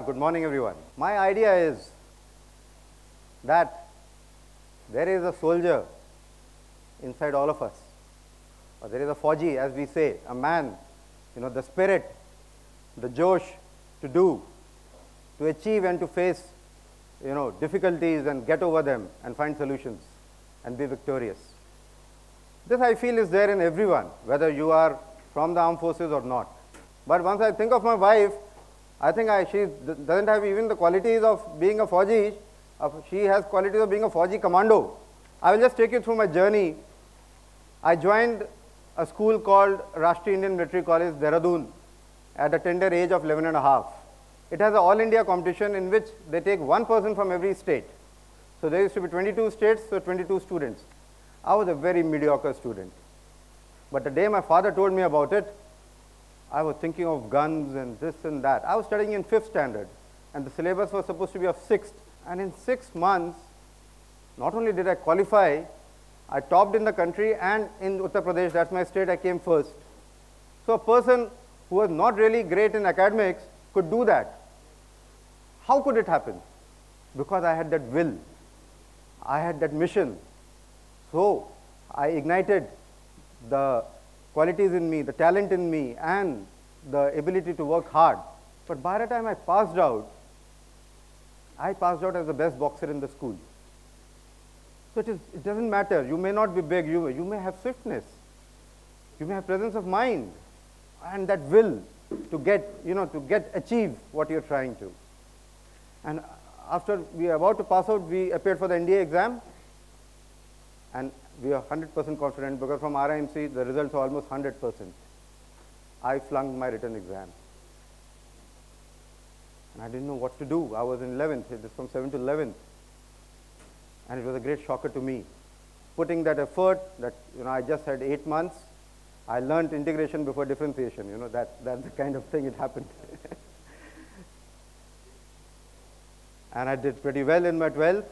Good morning, everyone. My idea is that there is a soldier inside all of us, or there is a Fauji, as we say, a man, the spirit, the josh to do, to achieve and to face, difficulties and get over them and find solutions and be victorious. This, I feel, is there in everyone, whether you are from the armed forces or not. But once I think of my wife, I think she doesn't have even the qualities of being a Fauji. She has qualities of being a Fauji commando. I will just take you through my journey. I joined a school called Rashtriya Indian Military College, Dehradun, at a tender age of 11 and a half. It has an all-India competition in which they take one person from every state. So there used to be 22 states, so 22 students. I was a very mediocre student. But the day my father told me about it, I was thinking of guns and this and that. I was studying in 5th standard, and the syllabus was supposed to be of 6th. And in 6 months, not only did I qualify, I topped in the country, and in Uttar Pradesh, that's my state, I came first. So a person who was not really great in academics could do that. How could it happen? Because I had that will. I had that mission. So I ignited the qualities in me, the talent in me, and the ability to work hard. But by the time I passed out as the best boxer in the school. So it doesn't matter. You may not be big. You may have swiftness. You may have presence of mind and that will to achieve what you're trying to. And after we are about to pass out, we appeared for the NDA exam, and we are 100% confident because from RIMC the results are almost 100%. I flunked my written exam. And I didn't know what to do. I was in 11th, it is from 7th to 11th. And it was a great shocker to me. Putting that effort, that I just had 8 months, I learned integration before differentiation. That's the kind of thing it happened. And I did pretty well in my 12th.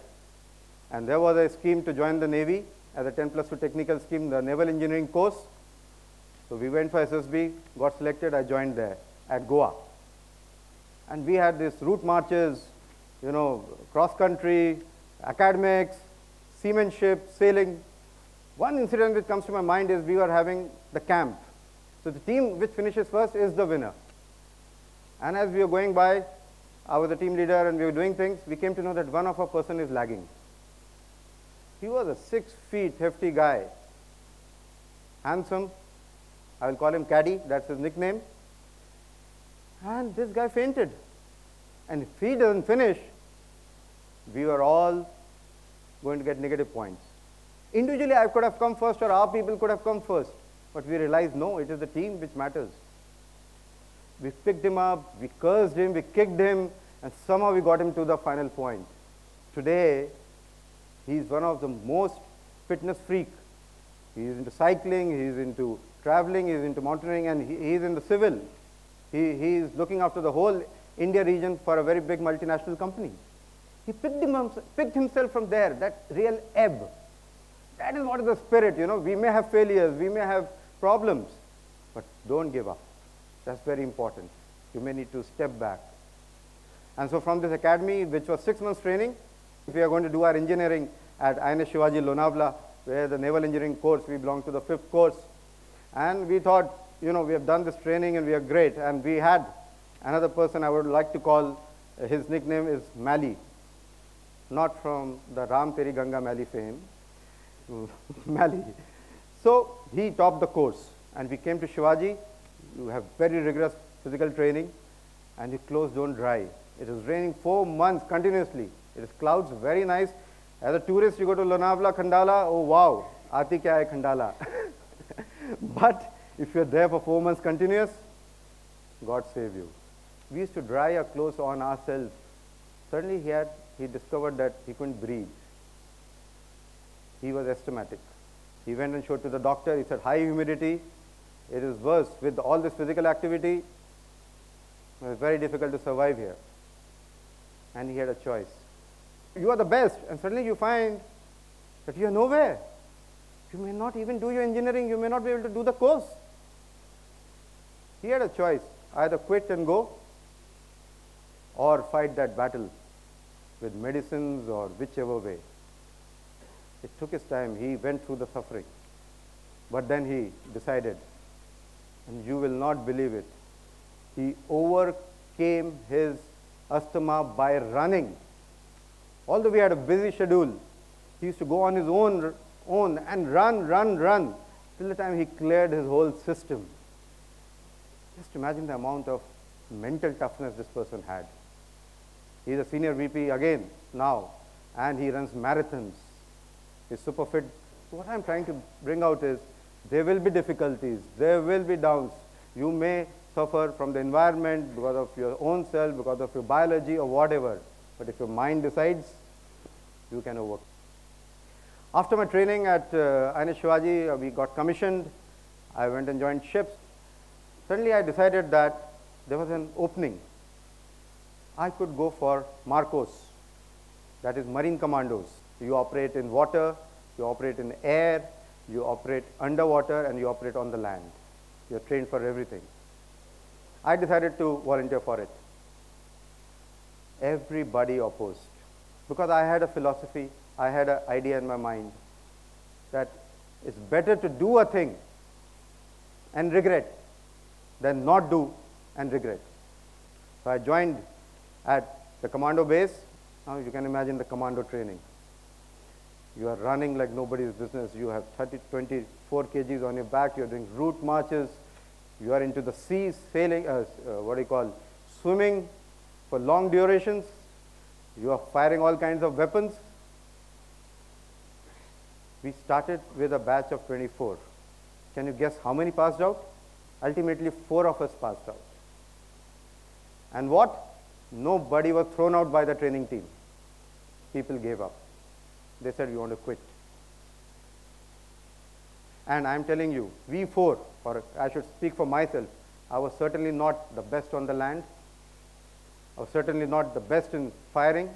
And there was a scheme to join the Navy as a 10+2 technical scheme, the Naval Engineering course. So we went for SSB, got selected, I joined there at Goa. And we had these route marches, cross country, academics, seamanship, sailing. One incident which comes to my mind is we were having the camp. So the team which finishes first is the winner. And as we were going by, I was the team leader and we were doing things, we came to know that one of our person is lagging. He was a 6 feet hefty guy, handsome. I will call him Caddy, that's his nickname. And this guy fainted. And if he doesn't finish, we were all going to get negative points. Individually, I could have come first, or our people could have come first. But we realized, no, it is the team which matters. We picked him up, we cursed him, we kicked him, and somehow we got him to the final point. Today, he is one of the most fitness freak. He is into cycling, he is into traveling, he is into mountaineering, and he is in the civil. He is looking after the whole India region for a very big multinational company. He picked himself from there, that real ebb. That is what is the spirit, We may have failures, we may have problems, but don't give up. That's very important. You may need to step back. And so from this academy, which was 6 months training, we are going to do our engineering at INS Shivaji Lonavla, where the Naval Engineering course, we belong to the 5th course. And we thought, we have done this training and we are great. And we had another person I would like to call, his nickname is Mali. Not from the Ram Teri Ganga Mali fame, Mali. So he topped the course. And we came to Shivaji. You have very rigorous physical training, and your clothes don't dry. It is raining 4 months continuously. It is clouds, very nice. As a tourist, you go to Lonavala, Khandala, oh wow, aati kya hai Khandala. But if you're there for 4 months continuous, God save you. We used to dry our clothes on ourselves. Suddenly he discovered that he couldn't breathe. He was asthmatic. He went and showed to the doctor. He said, high humidity. It is worse. With all this physical activity, it was very difficult to survive here. And he had a choice. You are the best, and suddenly you find that you are nowhere. You may not even do your engineering. You may not be able to do the course. He had a choice, either quit and go, or fight that battle with medicines or whichever way. It took his time. He went through the suffering. But then he decided, and you will not believe it, he overcame his asthma by running. Although we had a busy schedule, he used to go on his own and run, till the time he cleared his whole system. Just imagine the amount of mental toughness this person had. He's a senior VP again now, and he runs marathons. He's super fit. So what I'm trying to bring out is, there will be difficulties, there will be downs. You may suffer from the environment because of your own self, because of your biology or whatever. But if your mind decides, you can overcome. After my training at INS Shivaji, we got commissioned. I went and joined ships. Suddenly I decided that there was an opening. I could go for Marcos, that is Marine Commandos. You operate in water, you operate in air, you operate underwater, and you operate on the land. You're trained for everything. I decided to volunteer for it. Everybody opposed, because I had a philosophy, I had an idea in my mind that it's better to do a thing and regret than not do and regret. So I joined at the commando base. Now you can imagine the commando training. You are running like nobody's business. You have 24 kgs on your back. You are doing route marches. You are into the seas, sailing, swimming for long durations. You are firing all kinds of weapons. We started with a batch of 24. Can you guess how many passed out? Ultimately, 4 of us passed out. And what? Nobody was thrown out by the training team. People gave up. They said, we want to quit. And I'm telling you, we 4, or I should speak for myself, I was certainly not the best on the land. I was certainly not the best in firing.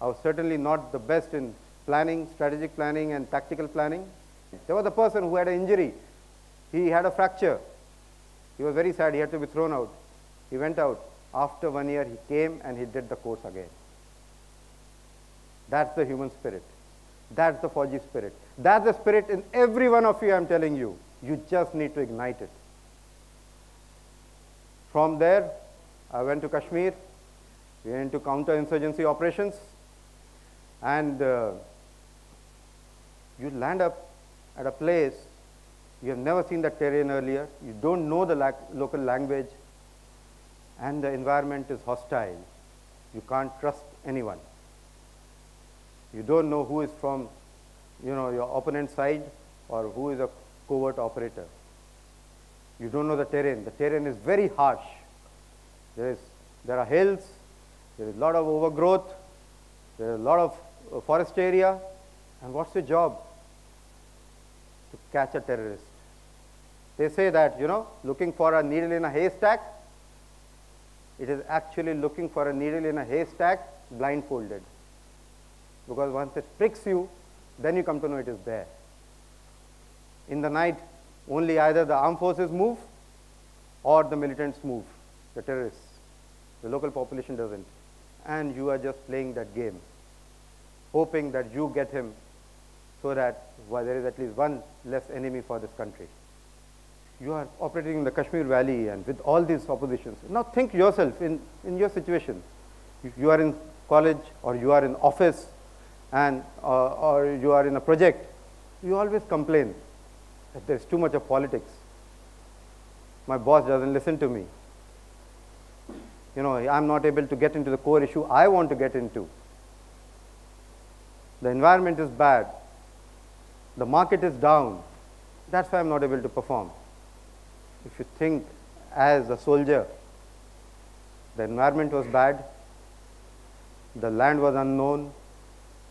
I was certainly not the best in planning, strategic planning and tactical planning. There was a person who had an injury. He had a fracture. He was very sad. He had to be thrown out. He went out. After 1 year, he came and he did the course again. That's the human spirit. That's the Fauji spirit. That's the spirit in every one of you, I'm telling you. You just need to ignite it. From there, I went to Kashmir. We went into counter-insurgency operations. And you land up at a place, you have never seen the terrain earlier. You don't know the local language. And the environment is hostile. You can't trust anyone. You don't know who is from, your opponent's side or who is a covert operator. You don't know the terrain. The terrain is very harsh. There are hills. There is a lot of overgrowth. There is a lot of forest area. And what's your job? To catch a terrorist. They say that, looking for a needle in a haystack. It is actually looking for a needle in a haystack blindfolded. Because once it pricks you, then you come to know it is there. In the night, only either the armed forces move or the militants move, the terrorists. The local population doesn't. And you are just playing that game, hoping that you get him so that there is at least one less enemy for this country. You are operating in the Kashmir Valley and with all these oppositions. Now think yourself in your situation. If you are in college or you are in office and or you are in a project, you always complain that there is too much of politics. My boss doesn't listen to me. I'm not able to get into the core issue I want to get into. The environment is bad. The market is down. That's why I'm not able to perform. If you think as a soldier, the environment was bad, the land was unknown,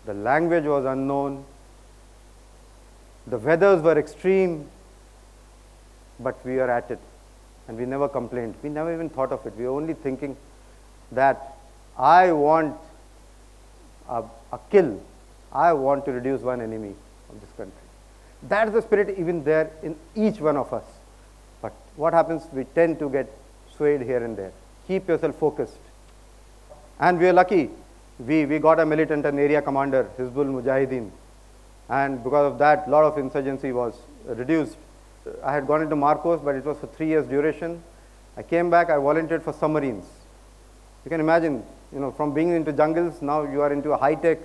the language was unknown, the weathers were extreme, but we were at it and we never complained. We never even thought of it. We were only thinking that I want a kill. I want to reduce one enemy of this country. That's the spirit even there in each one of us. But what happens? We tend to get swayed here and there. Keep yourself focused. And we are lucky. We got a militant and area commander, Hizbul Mujahideen. And because of that, a lot of insurgency was reduced. I had gone into Marcos, but it was for 3 years duration. I came back, I volunteered for submarines. You can imagine, from being into jungles, now you are into a high-tech,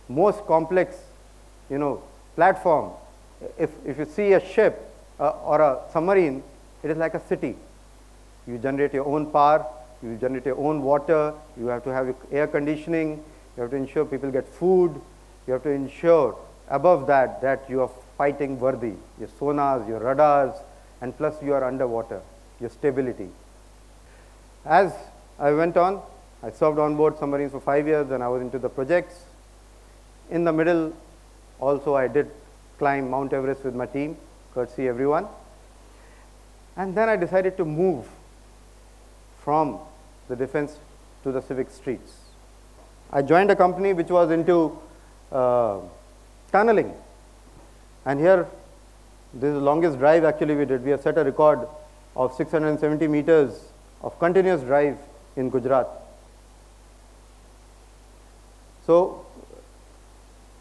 most complex, platform. If you see a ship or a submarine, it is like a city. You generate your own power, you generate your own water, you have to have air conditioning, you have to ensure people get food, you have to ensure above that you are fighting worthy, your sonars, your radars, and plus you are underwater, your stability. As I went on, I served on board submarines for 5 years, and I was into the projects. In the middle, also I did climb Mount Everest with my team, courtesy everyone. And then I decided to move from the defense to the civic streets. I joined a company which was into tunneling. And here, this is the longest drive actually we did. We have set a record of 670 meters of continuous drive in Gujarat. So,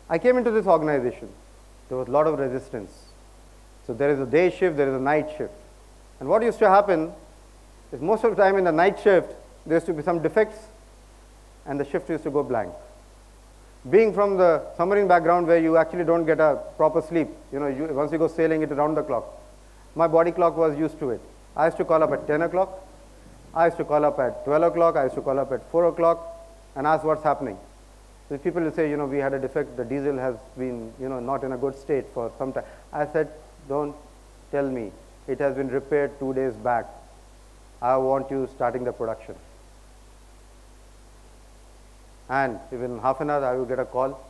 I came into this organization. There was a lot of resistance. So, there is a day shift, there is a night shift. And what used to happen is most of the time in the night shift, there used to be some defects and the shift used to go blank. Being from the submarine background where you actually don't get a proper sleep, once you go sailing, it is round the clock. My body clock was used to it. I used to call up at 10 o'clock, I used to call up at 12 o'clock, I used to call up at 4 o'clock and ask what's happening. So people will say, we had a defect, the diesel has been, not in a good state for some time. I said, don't tell me, it has been repaired 2 days back. I want you starting the production. And within half an hour, I will get a call.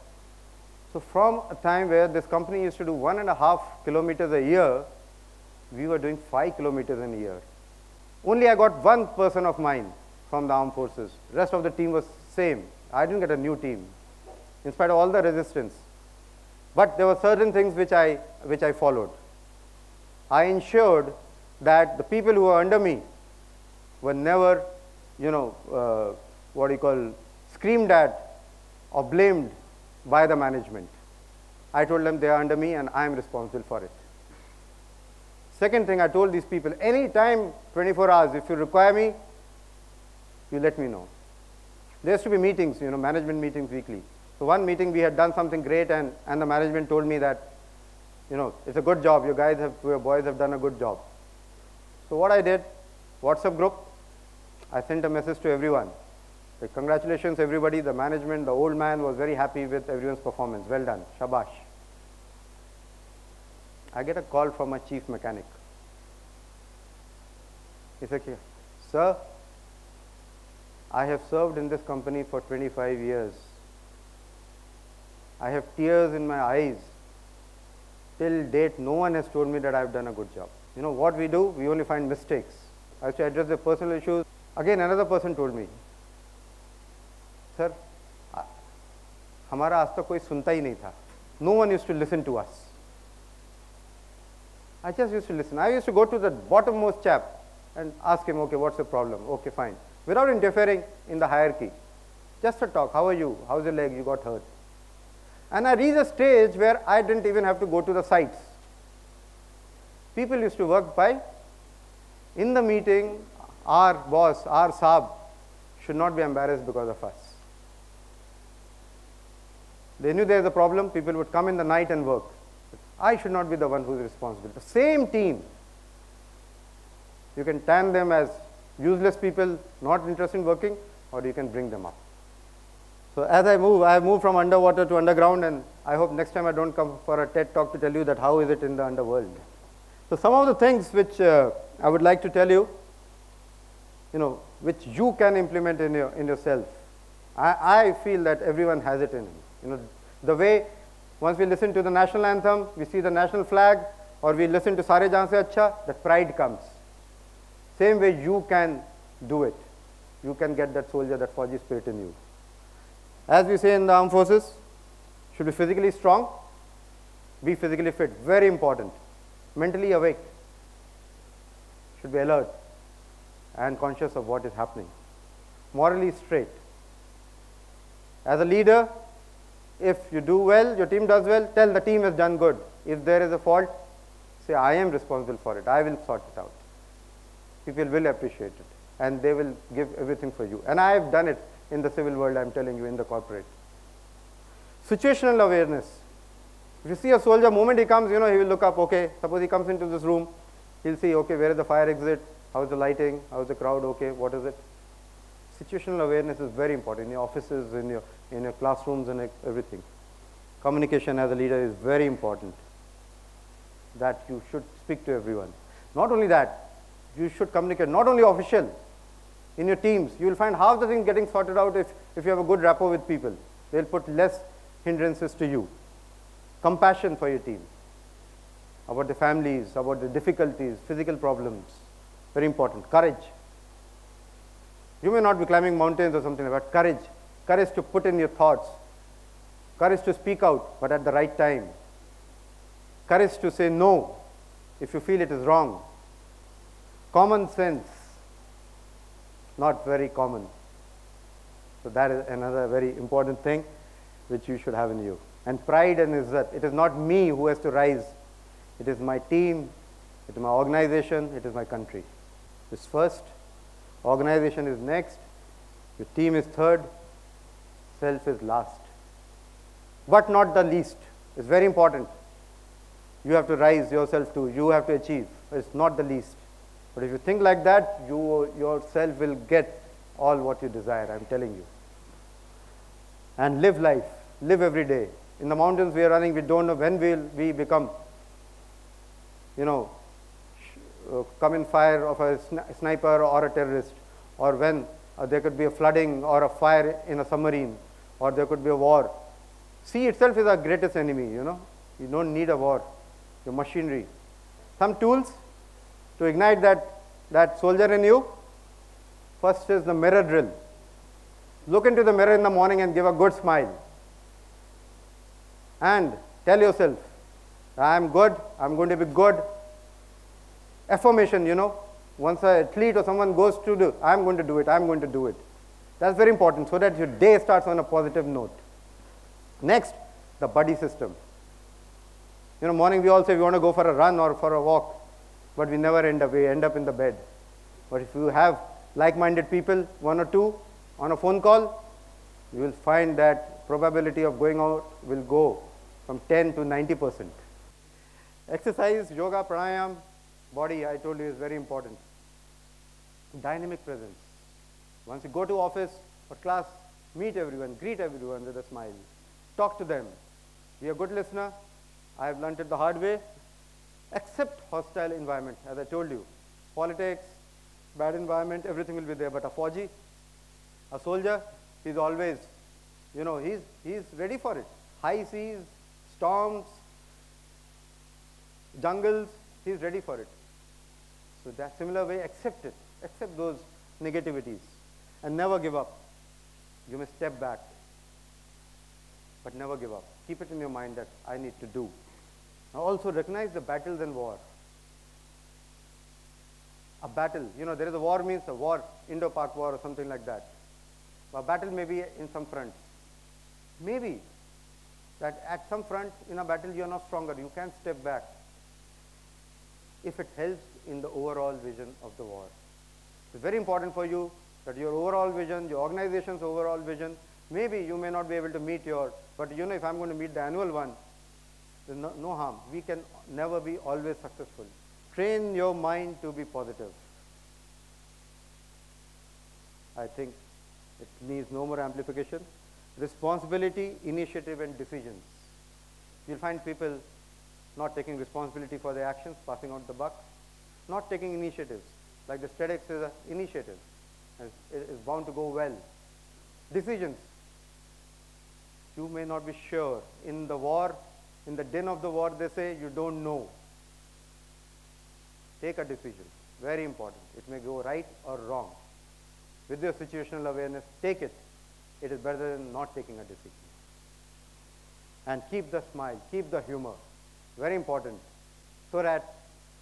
So from a time where this company used to do 1.5 kilometers a year, we were doing 5 kilometers in a year. Only I got one person of mine from the armed forces. Rest of the team was same. I didn't get a new team, in spite of all the resistance. But there were certain things which I followed. I ensured that the people who were under me were never, screamed at or blamed by the management. I told them they are under me and I am responsible for it. Second thing, I told these people, any time, 24 hours, if you require me, you let me know. There used to be meetings, management meetings weekly. So one meeting we had done something great and the management told me that, it's a good job, your boys have done a good job. So what I did, WhatsApp group, I sent a message to everyone. Like, congratulations everybody, the management, the old man was very happy with everyone's performance. Well done, shabash. I get a call from my chief mechanic. He said, sir, I have served in this company for 25 years. I have tears in my eyes. Till date, no one has told me that I have done a good job. What we do, we only find mistakes. I have to address the personal issues. Again, another person told me, sir, हमारा आज तक कोई सुनता ही नहीं था. No one used to listen to us. I just used to listen. I used to go to the bottommost chap and ask him, okay, what's the problem? Okay, fine. Without interfering in the hierarchy. Just a talk. How are you? How's your leg? You got hurt. And I reached a stage where I didn't even have to go to the sites. People used to work by, in the meeting, our boss, our Saab, should not be embarrassed because of us. They knew there was a problem, people would come in the night and work. I should not be the one who is responsible. The same team, you can tan them as useless people, not interested in working, or you can bring them up. So as I have moved from underwater to underground, and I hope next time I don't come for a TED talk to tell you that how is it in the underworld. So some of the things which I would like to tell you, which you can implement in yourself. I feel that everyone has it in him. The way once we listen to the national anthem, we see the national flag, or we listen to Sare Jahan Se Acha, that pride comes. Same way you can do it. You can get that soldier, that Fauji spirit in you. As we say in the armed forces, should be physically strong, be physically fit, very important. Mentally awake, should be alert and conscious of what is happening. Morally straight, As a leader, if you do well, your team does well, tell the team has done good. If there is a fault, say, I am responsible for it. I will sort it out. People will appreciate it, and they will give everything for you. And I have done it in the civil world, I am telling you, in the corporate. Situational awareness. If you see a soldier, the moment he comes, he will look up, okay, suppose he comes into this room, he'll see, okay, where is the fire exit? How is the lighting? How is the crowd? Okay, what is it? Situational awareness is very important in your offices, in your classrooms and everything. Communication as a leader is very important, that you should speak to everyone. Not only that, you should communicate, not only official, in your teams. You will find half the things getting sorted out if you have a good rapport with people. They'll put less hindrances to you. Compassion for your team, about the families, about the difficulties, physical problems, very important. Courage. You may not be climbing mountains or something like that. Courage. Courage to put in your thoughts. Courage to speak out, but at the right time. Courage to say no if you feel it is wrong. Common sense. Not very common. So that is another very important thing which you should have in you. And pride and izzat. It is not me who has to rise. It is my team, it is my organization, it is my country. This first, organization is next, your team is third, self is last. But not the least. It's very important. You have to rise yourself too. You have to achieve. It's not the least. But if you think like that, you yourself will get all what you desire, I'm telling you. And live life. Live every day. In the mountains we are running, we don't know when will we become, come in fire of a sniper or a terrorist, or when there could be a flooding or a fire in a submarine, or there could be a war. Sea itself is our greatest enemy, You don't need a war. Your machinery. Some tools to ignite that soldier in you. First is the mirror drill. Look into the mirror in the morning and give a good smile. And tell yourself, I am good, I am going to be good. Affirmation, once an athlete or someone goes to do, I am going to do it, I am going to do it. That's very important so that your day starts on a positive note. Next, the buddy system. Morning we all say we want to go for a run or for a walk, but we never end up, we end up in the bed. But if you have like-minded people, one or two, on a phone call, you will find that probability of going out will go from 10 to 90%. Exercise, yoga, pranayam, body, I told you, is very important. Dynamic presence. Once you go to office or class, meet everyone, greet everyone with a smile. Talk to them. Be a good listener. I have learned it the hard way. Accept hostile environment, as I told you. Politics, bad environment, everything will be there. But a Fauji, a soldier, he's always, he's ready for it. High seas, storms, jungles, he's ready for it. So that similar way, accept it. Accept those negativities and never give up. You may step back, but never give up. Keep it in your mind that I need to do. Now also recognize the battles and war. A battle, there is a war means a war, Indo-Pak war or something like that. A battle may be in some front. Maybe that at some front in a battle you are not stronger, you can step back if it helps in the overall vision of the war. It's very important for you that your overall vision, your organization's overall vision, maybe you may not be able to meet your, but if I'm going to meet the annual one, there's no harm. We can never be always successful. Train your mind to be positive. I think it needs no more amplification. Responsibility, initiative, and decisions. You'll find people not taking responsibility for their actions, passing out the buck, not taking initiatives. Like the TEDx is an initiative, and it is bound to go well. Decisions. You may not be sure. In the war, in the din of the war, they say you don't know. Take a decision. Very important. It may go right or wrong. With your situational awareness, take it. It is better than not taking a decision. And keep the smile, keep the humor. Very important. So that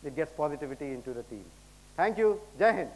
it gets positivity into the team. Thank you. Jai Hind.